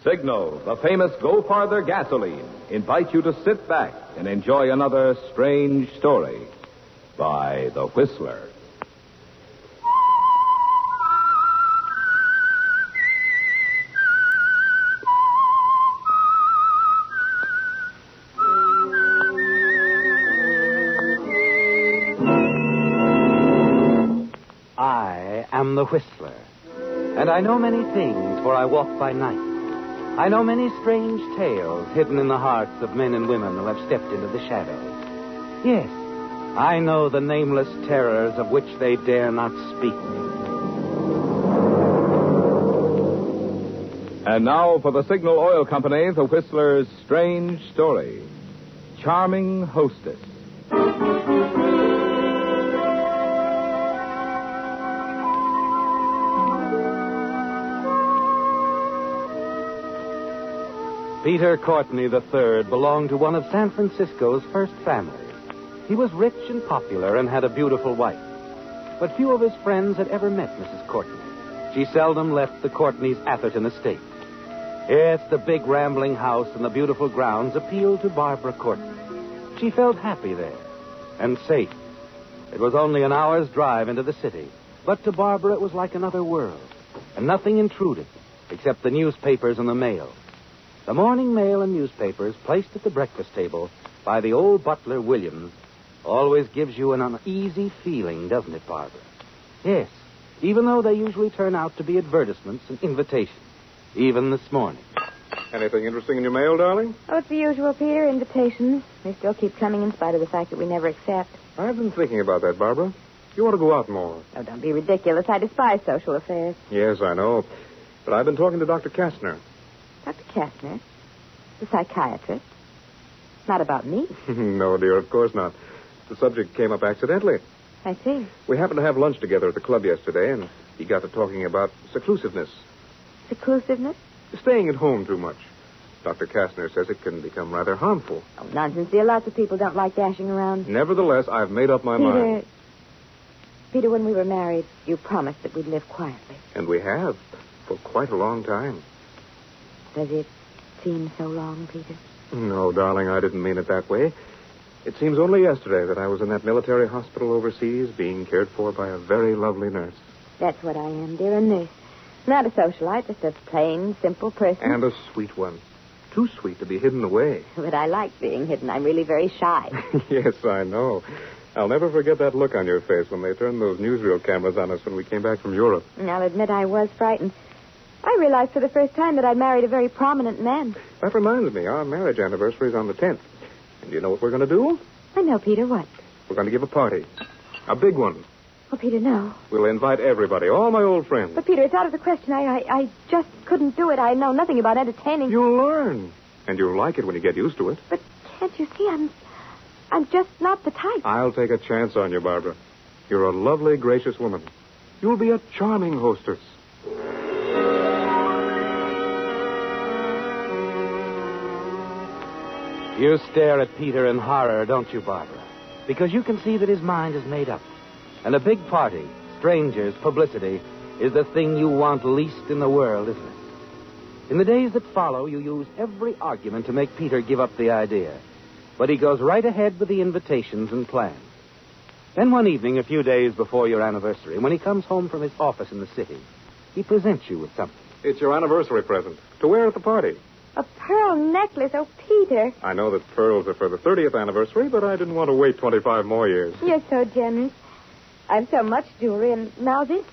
Signal, the famous Go Farther gasoline, invites you to sit back and enjoy another strange story by The Whistler. I am the Whistler, and I know many things, for I walk by night. I know many strange tales hidden in the hearts of men and women who have stepped into the shadows. Yes, I know the nameless terrors of which they dare not speak. And now for the Signal Oil Company, The Whistler's strange story. Charming Hostess. Peter Courtney III belonged to one of San Francisco's first families. He was rich and popular and had a beautiful wife. But few of his friends had ever met Mrs. Courtney. She seldom left the Courtneys' Atherton estate. Yes, the big rambling house and the beautiful grounds appealed to Barbara Courtney. She felt happy there and safe. It was only an hour's drive into the city, but to Barbara it was like another world, and nothing intruded except the newspapers and the mail. The morning mail and newspapers placed at the breakfast table by the old butler, Williams, always gives you an uneasy feeling, doesn't it, Barbara? Yes, even though they usually turn out to be advertisements and invitations, even this morning. Anything interesting in your mail, darling? Oh, it's the usual, Peter. Invitations. They still keep coming in spite of the fact that we never accept. I've been thinking about that, Barbara. You ought to go out more. Oh, don't be ridiculous. I despise social affairs. Yes, I know. But I've been talking to Dr. Kastner. Dr. Kastner? The psychiatrist? Not about me. No, dear, of course not. The subject came up accidentally. I see. We happened to have lunch together at the club yesterday, and he got to talking about seclusiveness. Seclusiveness? Staying at home too much. Dr. Kastner says it can become rather harmful. Oh, nonsense, dear. Lots of people don't like dashing around. Nevertheless, I've made up my mind. Peter, when we were married, you promised that we'd live quietly. And we have, for quite a long time. Does it seem so long, Peter? No, darling, I didn't mean it that way. It seems only yesterday that I was in that military hospital overseas being cared for by a very lovely nurse. That's what I am, dear, a nurse. Not a socialite, just a plain, simple person. And a sweet one. Too sweet to be hidden away. But I like being hidden. I'm really very shy. Yes, I know. I'll never forget that look on your face when they turned those newsreel cameras on us when we came back from Europe. I'll admit I was frightened. I realized for the first time that I'd married a very prominent man. That reminds me, our marriage anniversary is on the 10th. And you know what we're going to do? I know, Peter. What? We're going to give a party. A big one. Oh, Peter, no. We'll invite everybody, all my old friends. But, Peter, it's out of the question. I just couldn't do it. I know nothing about entertaining. You'll learn. And you'll like it when you get used to it. But can't you see I'm just not the type. I'll take a chance on you, Barbara. You're a lovely, gracious woman. You'll be a charming hostess. You stare at Peter in horror, don't you, Barbara? Because you can see that his mind is made up. And a big party, strangers, publicity, is the thing you want least in the world, isn't it? In the days that follow, you use every argument to make Peter give up the idea. But he goes right ahead with the invitations and plans. Then one evening, a few days before your anniversary, when he comes home from his office in the city, he presents you with something. It's your anniversary present to wear at the party. A pearl necklace? Oh, Peter. I know that pearls are for the 30th anniversary, but I didn't want to wait 25 more years. You're so generous. I've so much jewelry, and now this.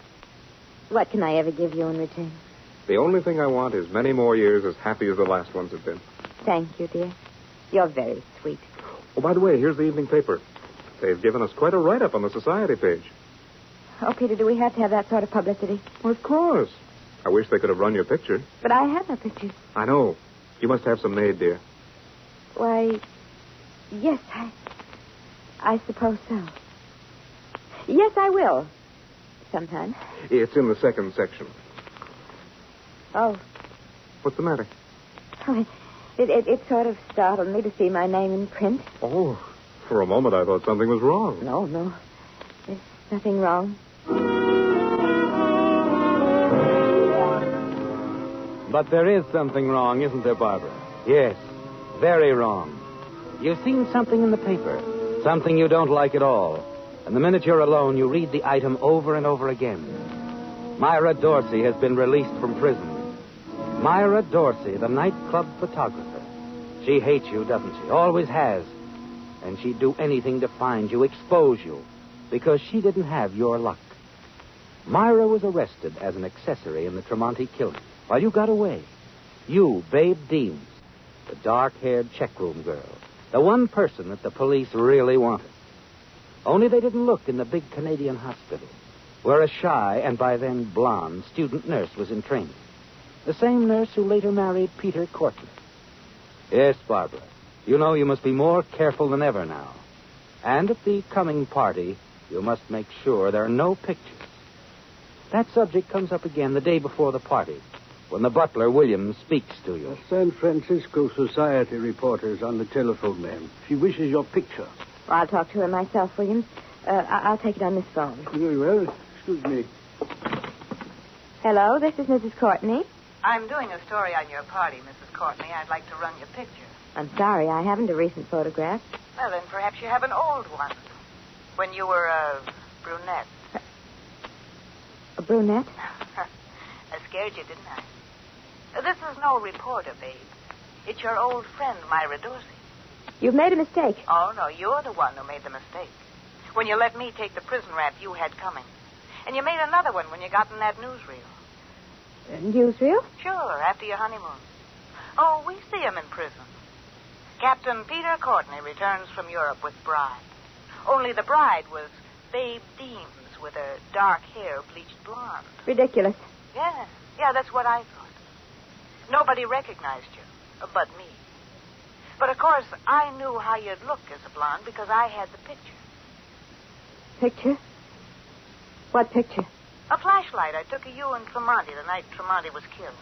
What can I ever give you in return? The only thing I want is many more years as happy as the last ones have been. Thank you, dear. You're very sweet. Oh, by the way, here's the evening paper. They've given us quite a write-up on the society page. Oh, Peter, do we have to have that sort of publicity? Well, of course. I wish they could have run your picture. But I have no pictures. I know. You must have some made, dear. Why, yes, I suppose so. Yes, I will. Sometime. It's in the second section. Oh. What's the matter? Oh, it sort of startled me to see my name in print. Oh, for a moment I thought something was wrong. No. There's nothing wrong. But there is something wrong, isn't there, Barbara? Yes, very wrong. You've seen something in the paper, something you don't like at all. And the minute you're alone, you read the item over and over again. Myra Dorsey has been released from prison. Myra Dorsey, the nightclub photographer. She hates you, doesn't she? Always has. And she'd do anything to find you, expose you, because she didn't have your luck. Myra was arrested as an accessory in the Tremonti killing while you got away. You, Babe Deems, the dark-haired checkroom girl, the one person that the police really wanted. Only they didn't look in the big Canadian hospital, where a shy and by then blonde student nurse was in training. The same nurse who later married Peter Courtney. Yes, Barbara, you know you must be more careful than ever now. And at the coming party, you must make sure there are no pictures. That subject comes up again the day before the party, when the butler, Williams, speaks to you. The San Francisco Society reporter's on the telephone, ma'am. She wishes your picture. Well, I'll talk to her myself, Williams. I'll take it on this phone. Very well. Excuse me. Hello, this is Mrs. Courtney. I'm doing a story on your party, Mrs. Courtney. I'd like to run your picture. I'm sorry, I haven't a recent photograph. Well, then perhaps you have an old one. When you were a brunette. A brunette? I scared you, didn't I? This is no reporter, babe. It's your old friend, Myra Dorsey. You've made a mistake. Oh, no, you're the one who made the mistake. When you let me take the prison rap you had coming. And you made another one when you got in that newsreel. Newsreel? Sure, after your honeymoon. Oh, we see him in prison. Captain Peter Courtney returns from Europe with bride. Only the bride was Babe Deems with her dark hair bleached blonde. Ridiculous. Yeah, that's what I thought. Nobody recognized you, but me. But, of course, I knew how you'd look as a blonde because I had the picture. Picture? What picture? A flashlight I took of you and Tremonti the night Tremonti was killed.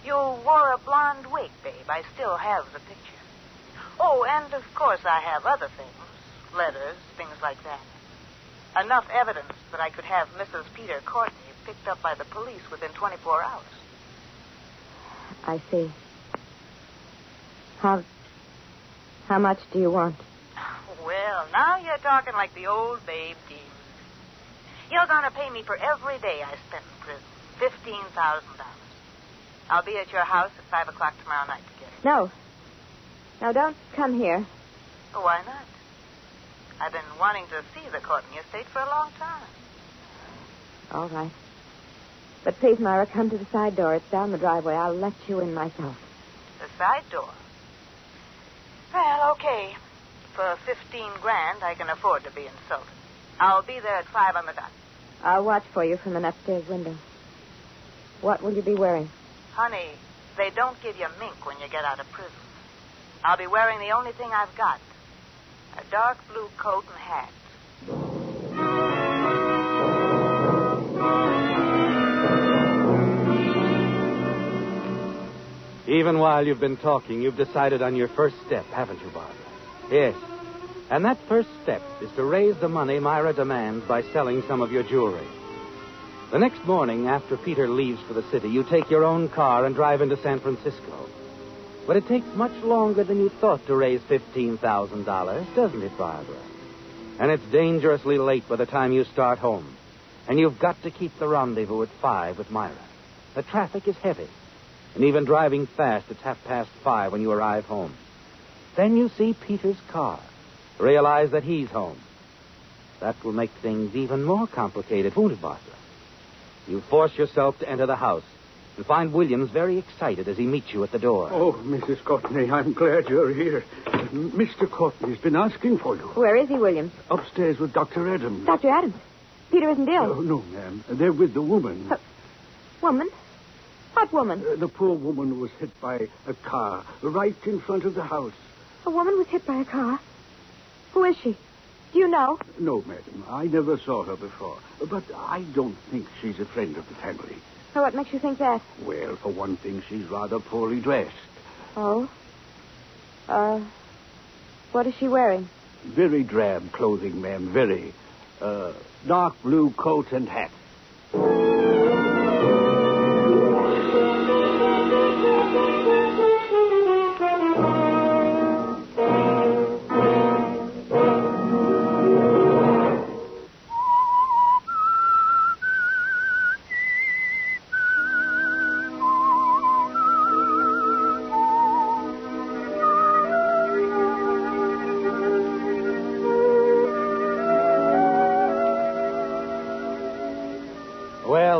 You wore a blonde wig, babe. I still have the picture. Oh, and, of course, I have other things. Letters, things like that. Enough evidence that I could have Mrs. Peter Courtney picked up by the police within 24 hours. I see. How much do you want? Well, now you're talking like the old Babe Deems. You're going to pay me for every day I spent in prison. $15,000. I'll be at your house at 5 o'clock tomorrow night to get it. No. No, don't come here. Oh, why not? I've been wanting to see the Courtney estate for a long time. All right. But please, Myra, come to the side door. It's down the driveway. I'll let you in myself. The side door? Well, okay. For $15,000, I can afford to be insulted. I'll be there at 5 on the dot. I'll watch for you from an upstairs window. What will you be wearing? Honey, they don't give you mink when you get out of prison. I'll be wearing the only thing I've got. A dark blue coat and hat. Even while you've been talking, you've decided on your first step, haven't you, Barbara? Yes. And that first step is to raise the money Myra demands by selling some of your jewelry. The next morning, after Peter leaves for the city, you take your own car and drive into San Francisco. But it takes much longer than you thought to raise $15,000, doesn't it, Barbara? And it's dangerously late by the time you start home. And you've got to keep the rendezvous at 5 with Myra. The traffic is heavy. And even driving fast, it's 5:30 when you arrive home. Then you see Peter's car. Realize that he's home. That will make things even more complicated, won't it, Barbara? You force yourself to enter the house and find Williams very excited as he meets you at the door. Oh, Mrs. Courtney, I'm glad you're here. Mr. Courtney's been asking for you. Where is he, Williams? Upstairs with Dr. Adams. Dr. Adams. Peter isn't ill. Oh, no, ma'am. They're with the woman. Woman? What woman? The poor woman was hit by a car right in front of the house. A woman was hit by a car? Who is she? Do you know? No, madam. I never saw her before. But I don't think she's a friend of the family. So what makes you think that? Well, for one thing, she's rather poorly dressed. Oh? What is she wearing? Very drab clothing, ma'am. Very. Dark blue coat and hat.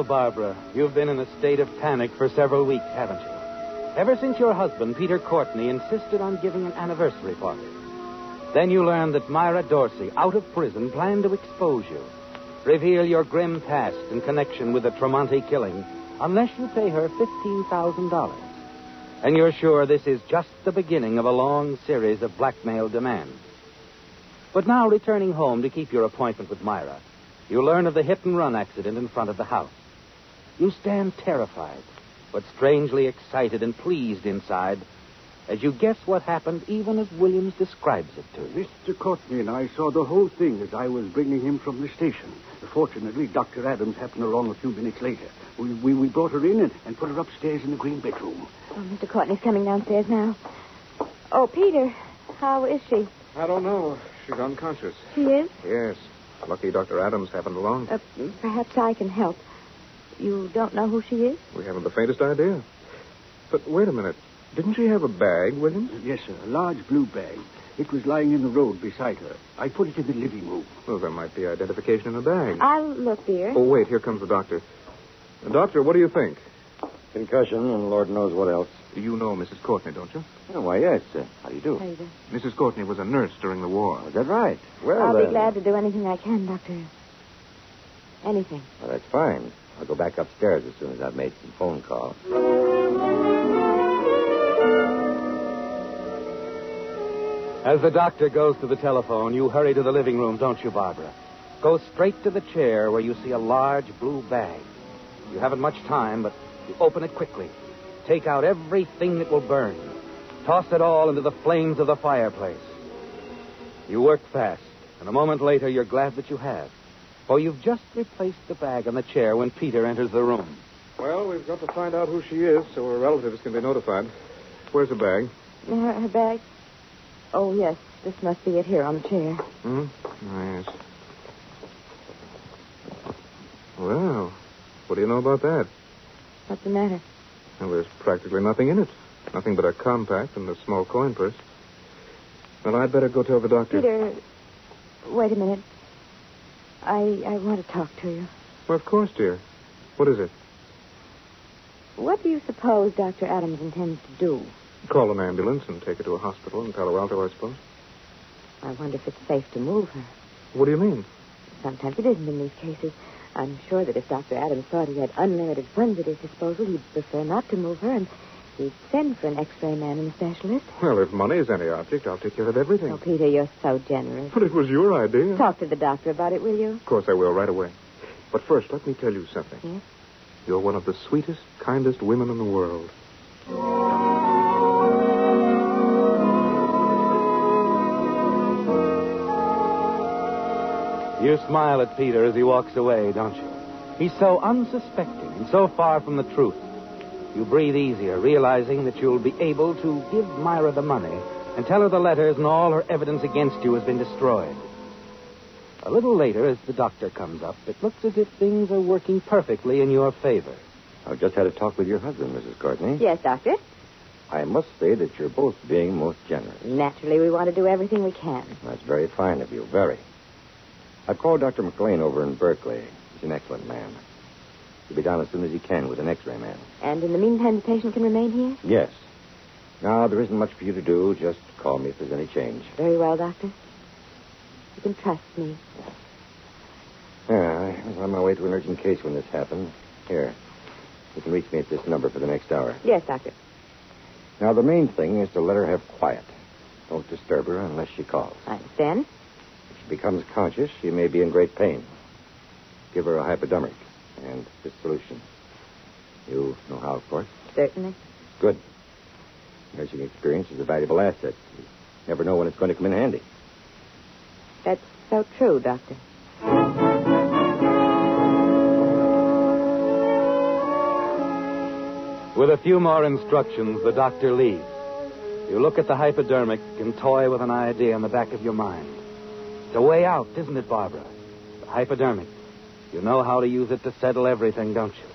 Well, Barbara, you've been in a state of panic for several weeks, haven't you? Ever since your husband, Peter Courtney, insisted on giving an anniversary party. Then you learned that Myra Dorsey, out of prison, planned to expose you. Reveal your grim past in connection with the Tremonti killing, unless you pay her $15,000. And you're sure this is just the beginning of a long series of blackmail demands. But now, returning home to keep your appointment with Myra, you learn of the hit-and-run accident in front of the house. You stand terrified, but strangely excited and pleased inside, as you guess what happened even as Williams describes it to you. Mr. Courtney and I saw the whole thing as I was bringing him from the station. Fortunately, Dr. Adams happened along a few minutes later. We brought her in and put her upstairs in the green bedroom. Oh, Mr. Courtney's coming downstairs now. Oh, Peter, how is she? I don't know. She's unconscious. She is? Yes. Lucky Dr. Adams happened along. Perhaps I can help. You don't know who she is? We haven't the faintest idea. But wait a minute. Didn't she have a bag, Williams? Yes, sir. A large blue bag. It was lying in the road beside her. I put it in the living room. Well, there might be identification in the bag. I'll look, dear. Oh, wait. Here comes the doctor. Doctor, what do you think? Concussion and Lord knows what else. You know Mrs. Courtney, don't you? Oh, why, yes. How do you do? How you do? Mrs. Courtney was a nurse during the war. Oh, is that right? Well, I'll then... be glad to do anything I can, Doctor. Anything. Well, that's fine. I'll go back upstairs as soon as I've made some phone calls. As the doctor goes to the telephone, you hurry to the living room, don't you, Barbara? Go straight to the chair where you see a large blue bag. You haven't much time, but you open it quickly. Take out everything that will burn. Toss it all into the flames of the fireplace. You work fast, and a moment later you're glad that you have. For you've just replaced the bag on the chair when Peter enters the room. Well, we've got to find out who she is so her relatives can be notified. Where's the bag? Her bag? Oh, yes. This must be it here on the chair. Hmm? Yes. Well, what do you know about that? What's the matter? Well, there's practically nothing in it. Nothing but a compact and a small coin purse. Well, I'd better go tell the doctor. Peter, wait a minute. I want to talk to you. Well, of course, dear. What is it? What do you suppose Dr. Adams intends to do? Call an ambulance and take her to a hospital in Palo Alto, I suppose. I wonder if it's safe to move her. What do you mean? Sometimes it isn't in these cases. I'm sure that if Dr. Adams thought he had unlimited funds at his disposal, he'd prefer not to move her, and he'd send for an X-ray man and a specialist. Well, if money is any object, I'll take care of everything. Oh, Peter, you're so generous. But it was your idea. Talk to the doctor about it, will you? Of course I will, right away. But first, let me tell you something. Yes? You're one of the sweetest, kindest women in the world. You smile at Peter as he walks away, don't you? He's so unsuspecting and so far from the truth. You breathe easier, realizing that you'll be able to give Myra the money and tell her the letters and all her evidence against you has been destroyed. A little later, as the doctor comes up, it looks as if things are working perfectly in your favor. I've just had a talk with your husband, Mrs. Courtney. Yes, Doctor. I must say that you're both being most generous. Naturally, we want to do everything we can. That's very fine of you, very. I've called Dr. McLean over in Berkeley. He's an excellent man. He'll be down as soon as he can with an X-ray man. And in the meantime, the patient can remain here? Yes. Now, there isn't much for you to do. Just call me if there's any change. Very well, Doctor. You can trust me. Yeah, I was on my way to an urgent case when this happened. Here. You can reach me at this number for the next hour. Yes, Doctor. Now, the main thing is to let her have quiet. Don't disturb her unless she calls. I understand. If she becomes conscious, she may be in great pain. Give her a hypodermic and this solution. You know how, of course? Certainly. Good. Nursing experience is a valuable asset. You never know when it's going to come in handy. That's so true, Doctor. With a few more instructions, the doctor leaves. You look at the hypodermic and toy with an idea in the back of your mind. It's a way out, isn't it, Barbara? The hypodermic. You know how to use it to settle everything, don't you?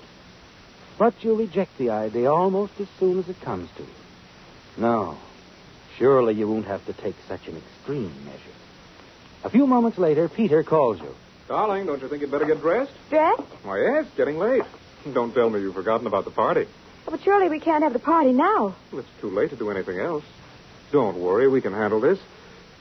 But you reject the idea almost as soon as it comes to you. No. Surely you won't have to take such an extreme measure. A few moments later, Peter calls you. Darling, don't you think you'd better get dressed? Dressed? Why, yes, getting late. Don't tell me you've forgotten about the party. Oh, but surely we can't have the party now. Well, it's too late to do anything else. Don't worry, we can handle this.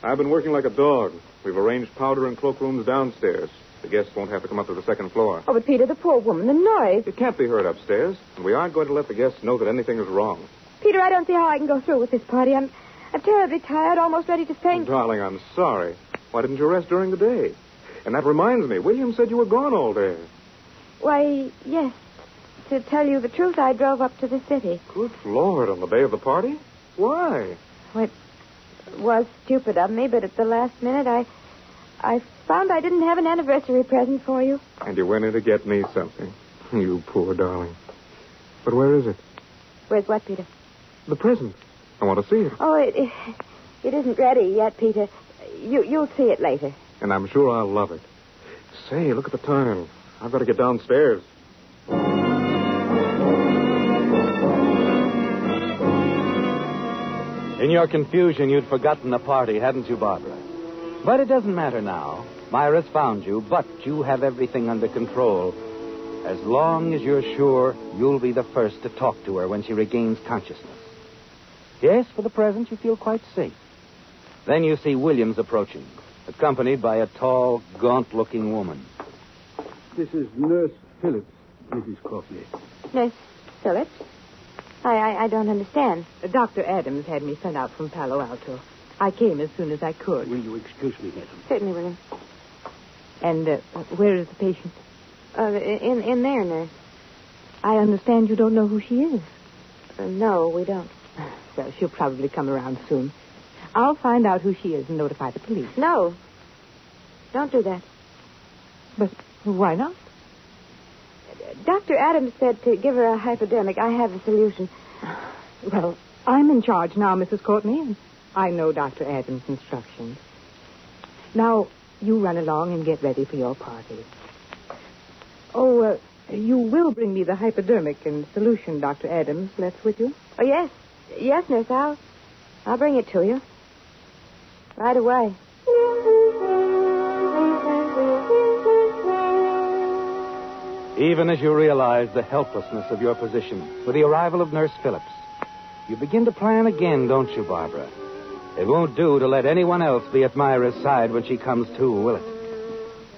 I've been working like a dog. We've arranged powder and cloakrooms downstairs. The guests won't have to come up to the second floor. Oh, but Peter, the poor woman, the noise. It can't be heard upstairs, and we aren't going to let the guests know that anything is wrong. Peter, I don't see how I can go through with this party. I'm terribly tired, almost ready to faint. Darling, I'm sorry. Why didn't you rest during the day? And that reminds me, William said you were gone all day. Why, yes. To tell you the truth, I drove up to the city. Good Lord, on the day of the party? Why? Well, it was stupid of me, but at the last minute, I found I didn't have an anniversary present for you. And you went in to get me something. You poor darling. But where is it? Where's what, Peter? The present. I want to see it. Oh, it isn't ready yet, Peter. You'll see it later. And I'm sure I'll love it. Say, look at the time. I've got to get downstairs. In your confusion, you'd forgotten the party, hadn't you, Barbara? But it doesn't matter now. Myra's found you, but you have everything under control. As long as you're sure you'll be the first to talk to her when she regains consciousness. Yes, for the present, you feel quite safe. Then you see Williams approaching, accompanied by a tall, gaunt-looking woman. This is Nurse Phillips, Mrs. Courtney. Nurse Phillips? I don't understand. Dr. Adams had me sent out from Palo Alto. I came as soon as I could. Will you excuse me, madam? Certainly, William. And where is the patient? In there, nurse. I understand you don't know who she is. No, we don't. Well, she'll probably come around soon. I'll find out who she is and notify the police. No. Don't do that. But why not? Dr. Adams said to give her a hypodermic. I have a solution. Well, I'm in charge now, Mrs. Courtney, and I know Dr. Adams' instructions. Now, you run along and get ready for your party. Oh, you will bring me the hypodermic and solution Dr. Adams left with you? Oh, yes. Yes, nurse. I'll bring it to you. Right away. Even as you realize the helplessness of your position, with the arrival of Nurse Phillips, you begin to plan again, don't you, Barbara? It won't do to let anyone else be at Myra's side when she comes to, will it?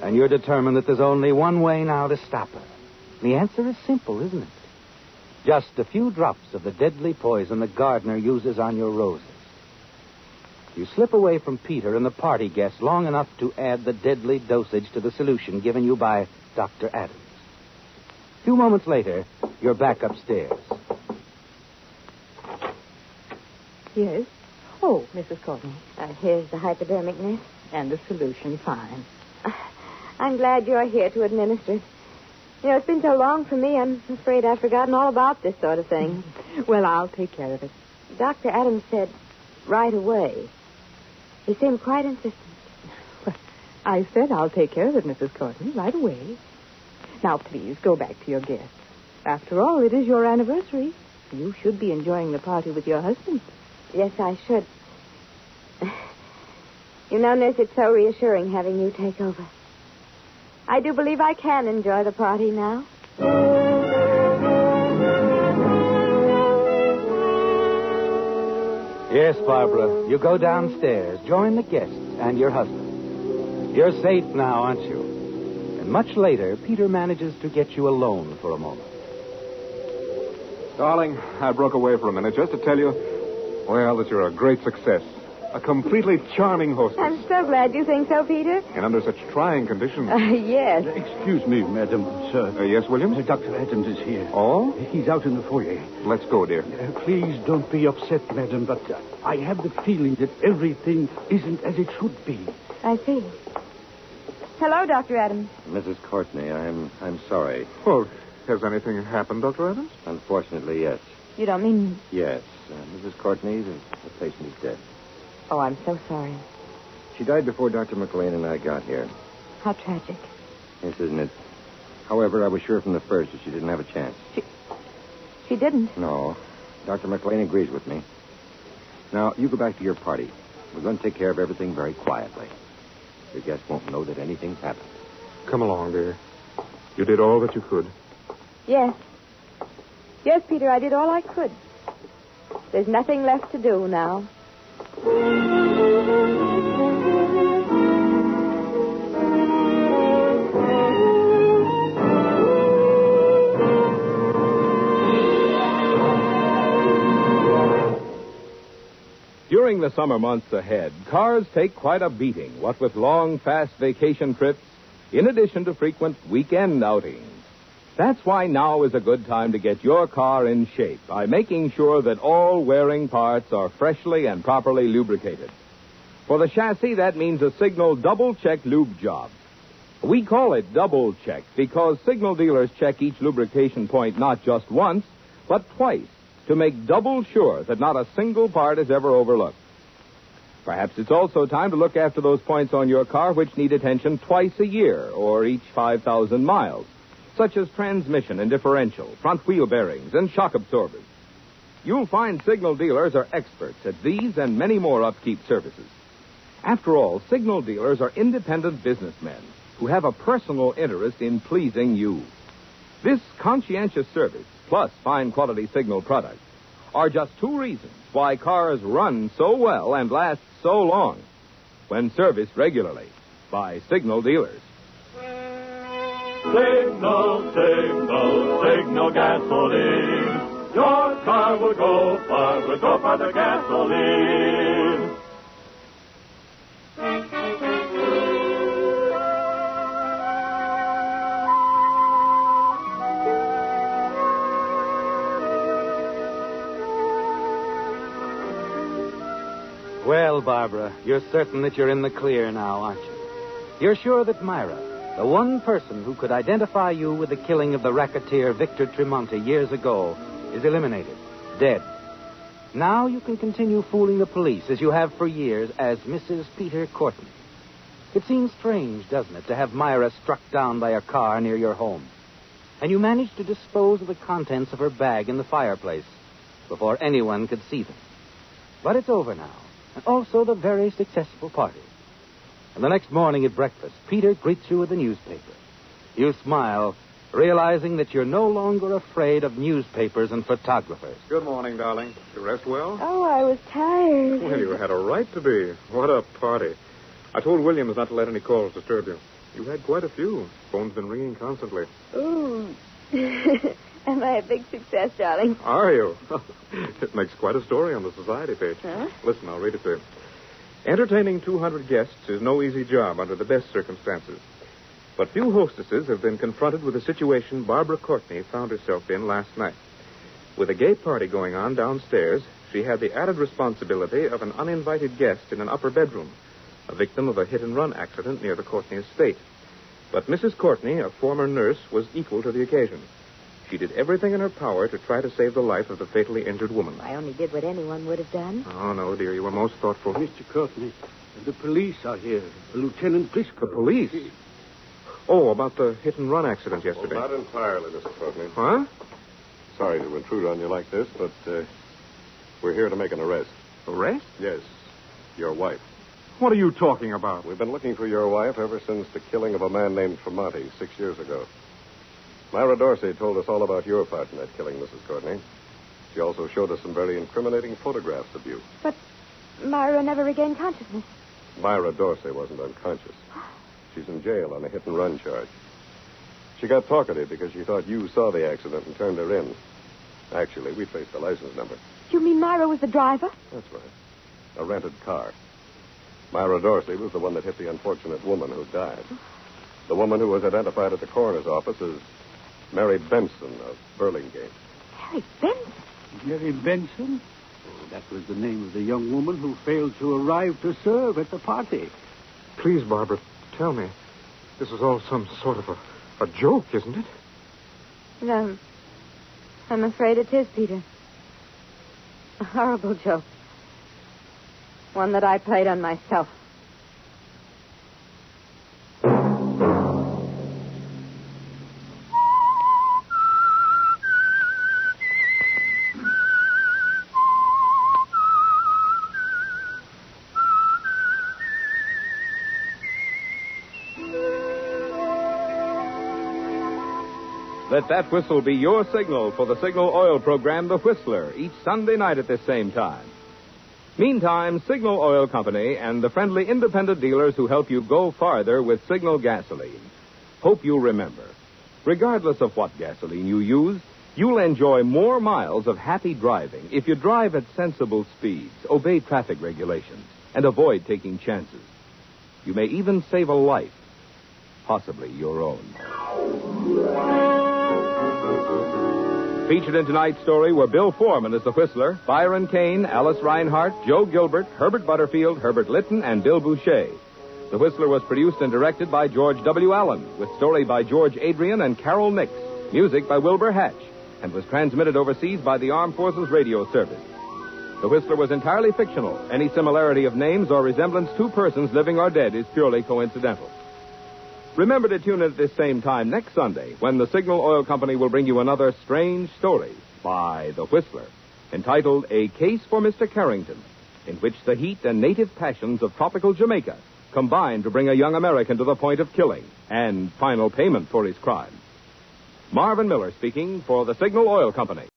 And you're determined that there's only one way now to stop her. The answer is simple, isn't it? Just a few drops of the deadly poison the gardener uses on your roses. You slip away from Peter and the party guests long enough to add the deadly dosage to the solution given you by Dr. Adams. A few moments later, you're back upstairs. Yes? Oh, Mrs. Courtney. Here's the hypodermic, nurse. And the solution, fine. I'm glad you're here to administer it. You know, it's been so long for me, I'm afraid I've forgotten all about this sort of thing. Well, I'll take care of it. Dr. Adams said right away. He seemed quite insistent. Well, I said I'll take care of it, Mrs. Courtney, right away. Now, please, go back to your guests. After all, it is your anniversary. You should be enjoying the party with your husband. Yes, I should. You know, nurse, it's so reassuring having you take over. I do believe I can enjoy the party now. Yes, Barbara, you go downstairs, join the guests and your husband. You're safe now, aren't you? And much later, Peter manages to get you alone for a moment. Darling, I broke away for a minute just to tell you, well, that you're a great success. A completely charming hostess. I'm so glad you think so, Peter. And under such trying conditions. Yes. Excuse me, madam, sir. Yes, Williams? Dr. Adams is here. Oh? He's out in the foyer. Let's go, dear. Please don't be upset, madam, but I have the feeling that everything isn't as it should be. I see. Hello, Dr. Adams. Mrs. Courtney, I'm sorry. Well, has anything happened, Dr. Adams? Unfortunately, yes. You don't mean... Yes. Mrs. Courtney, the patient is dead. Oh, I'm so sorry. She died before Dr. McLean and I got here. How tragic. Yes, isn't it? However, I was sure from the first that she didn't have a chance. She didn't? No. Dr. McLean agrees with me. Now, you go back to your party. We're going to take care of everything very quietly. Your guests won't know that anything's happened. Come along, dear. You did all that you could. Yes. Yes, Peter, I did all I could. There's nothing left to do now. During the summer months ahead, cars take quite a beating, what with long, fast vacation trips, in addition to frequent weekend outings. That's why now is a good time to get your car in shape by making sure that all wearing parts are freshly and properly lubricated. For the chassis, that means a Signal double-check lube job. We call it double-check because Signal dealers check each lubrication point not just once, but twice, to make double sure that not a single part is ever overlooked. Perhaps it's also time to look after those points on your car which need attention twice a year or each 5,000 miles, such as transmission and differential, front wheel bearings, and shock absorbers. You'll find Signal dealers are experts at these and many more upkeep services. After all, Signal dealers are independent businessmen who have a personal interest in pleasing you. This conscientious service, plus fine quality Signal products, are just two reasons why cars run so well and last so long when serviced regularly by Signal dealers. Signal, Signal, Signal gasoline. Your car will go far the gasoline. Well, Barbara, you're certain that you're in the clear now, aren't you? You're sure that Myra, the one person who could identify you with the killing of the racketeer Victor Tremonti years ago, is eliminated, dead. Now you can continue fooling the police, as you have for years, as Mrs. Peter Courtney. It seems strange, doesn't it, to have Myra struck down by a car near your home. And you managed to dispose of the contents of her bag in the fireplace before anyone could see them. But it's over now. And also the very successful party. And the next morning at breakfast, Peter greets you with a newspaper. You smile, realizing that you're no longer afraid of newspapers and photographers. Good morning, darling. You rest well? Oh, I was tired. Well, you had a right to be. What a party. I told Williams not to let any calls disturb you. You had quite a few. Phone's been ringing constantly. Ooh. Am I a big success, darling? Are you? It makes quite a story on the society page. Huh? Listen, I'll read it to you. Entertaining 200 guests is no easy job under the best circumstances. But few hostesses have been confronted with the situation Barbara Courtney found herself in last night. With a gay party going on downstairs, she had the added responsibility of an uninvited guest in an upper bedroom, a victim of a hit-and-run accident near the Courtney estate. But Mrs. Courtney, a former nurse, was equal to the occasion. She did everything in her power to try to save the life of the fatally injured woman. I only did what anyone would have done. Oh, no, dear. You were most thoughtful. Mr. Courtney, the police are here. Lieutenant Driscoll. The police? Oh, about the hit-and-run accident yesterday. Well, not entirely, Mr. Courtney. Huh? Sorry to intrude on you like this, but we're here to make an arrest. Arrest? Yes, your wife. What are you talking about? We've been looking for your wife ever since the killing of a man named Tremonti 6 years ago. Myra Dorsey told us all about your part in that killing, Mrs. Courtney. She also showed us some very incriminating photographs of you. But Myra never regained consciousness. Myra Dorsey wasn't unconscious. She's in jail on a hit-and-run charge. She got talkative because she thought you saw the accident and turned her in. Actually, we traced the license number. You mean Myra was the driver? That's right. A rented car. Myra Dorsey was the one that hit the unfortunate woman who died. The woman who was identified at the coroner's office as Mary Benson of Burlingame. Mary Benson? Mary Benson? Oh, that was the name of the young woman who failed to arrive to serve at the party. Please, Barbara, tell me. This is all some sort of a joke, isn't it? No. I'm afraid it is, Peter. A horrible joke. One that I played on myself. Let that whistle be your signal for the Signal Oil program, The Whistler, each Sunday night at this same time. Meantime, Signal Oil Company and the friendly independent dealers who help you go farther with Signal gasoline hope you'll remember, regardless of what gasoline you use, you'll enjoy more miles of happy driving if you drive at sensible speeds, obey traffic regulations, and avoid taking chances. You may even save a life, possibly your own. Featured in tonight's story were Bill Foreman as the Whistler, Byron Kane, Alice Reinhart, Joe Gilbert, Herbert Butterfield, Herbert Litton, and Bill Boucher. The Whistler was produced and directed by George W. Allen, with story by George Adrian and Carol Nix, music by Wilbur Hatch, and was transmitted overseas by the Armed Forces Radio Service. The Whistler was entirely fictional. Any similarity of names or resemblance to persons living or dead is purely coincidental. Remember to tune in at this same time next Sunday when the Signal Oil Company will bring you another strange story by The Whistler, entitled A Case for Mr. Carrington, in which the heat and native passions of tropical Jamaica combine to bring a young American to the point of killing and final payment for his crime. Marvin Miller speaking for the Signal Oil Company.